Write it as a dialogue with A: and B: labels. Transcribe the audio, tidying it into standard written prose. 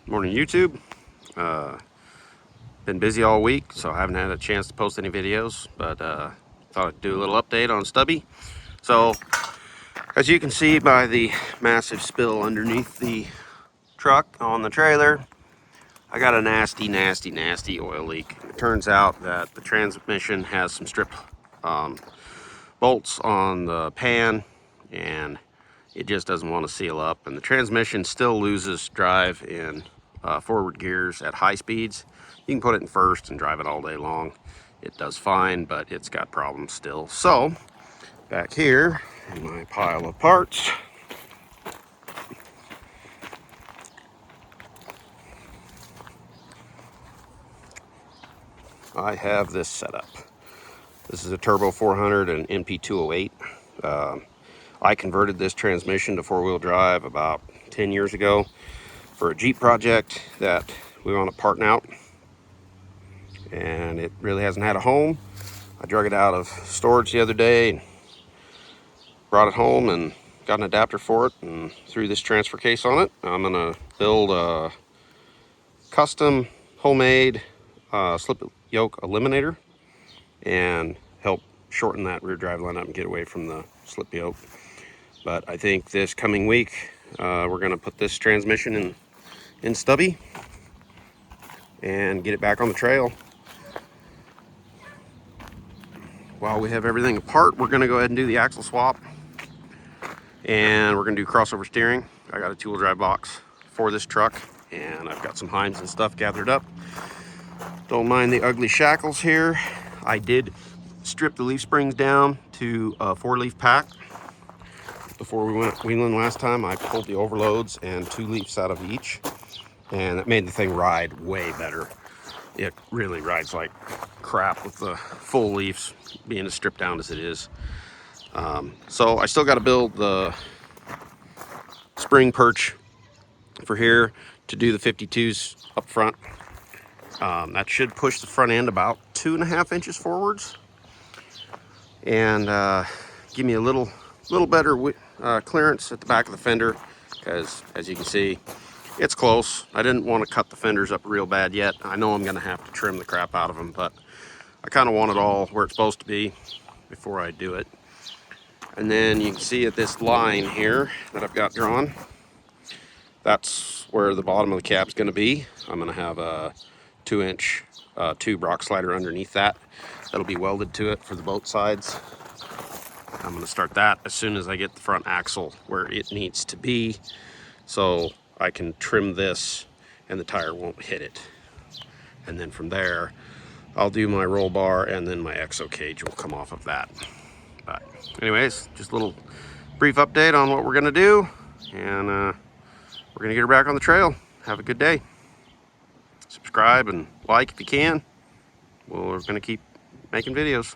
A: Morning YouTube. Been busy all week, so I haven't had a chance to post any videos, but thought I'd do a little update on StubBee. So as you can see by the massive spill underneath the truck on the trailer, I got a nasty oil leak. It turns out that the transmission has some strip bolts on the pan, and it just doesn't want to seal up, and the transmission still loses drive in forward gears at high speeds. You can put it in first and drive it all day long. It does fine, but it's got problems still. So back here in my pile of parts, I have this setup. This is a Turbo 400 and NP208. I converted this transmission to four-wheel drive about 10 years ago for a Jeep project that we want to parting out, and it really hasn't had a home. I drug it out of storage the other day and brought it home and got an adapter for it and threw this transfer case on it. I'm gonna build a custom homemade slip yoke eliminator and help shorten that rear drive line up and get away from the slip yoke. But I think this coming week we're gonna put this transmission in StubBee and get it back on the trail. While we have everything apart, we're gonna go ahead and do the axle swap, and we're gonna do crossover steering. I got a two-wheel drive box for this truck, and I've got some Hines and stuff gathered up. Don't mind the ugly shackles here. I did strip the leaf springs down to a 4-leaf pack. Before we went wheeling last time, I pulled the overloads and 2 leaves out of each, and that made the thing ride way better. It really rides like crap with the full leaves being as stripped down as it is. So I still got to build the spring perch for here to do the 52s up front. That should push the front end about 2.5 inches forwards and give me a little better clearance at the back of the fender, because as you can see, it's close. I didn't want to cut the fenders up real bad yet. I know I'm going to have to trim the crap out of them, but I kind of want it all where it's supposed to be before I do it. And then you can see at this line here that I've got drawn, that's where the bottom of the cab's going to be. I'm going to have a 2-inch tube rock slider underneath that. That'll be welded to it for the both sides. I'm going to start that as soon as I get the front axle where it needs to be, so I can trim this and the tire won't hit it. And then from there, I'll do my roll bar, and then my exo cage will come off of that. But anyways, just a little brief update on what we're going to do, and we're going to get her back on the trail. Have a good day. Subscribe and like if you can. We're going to keep making videos.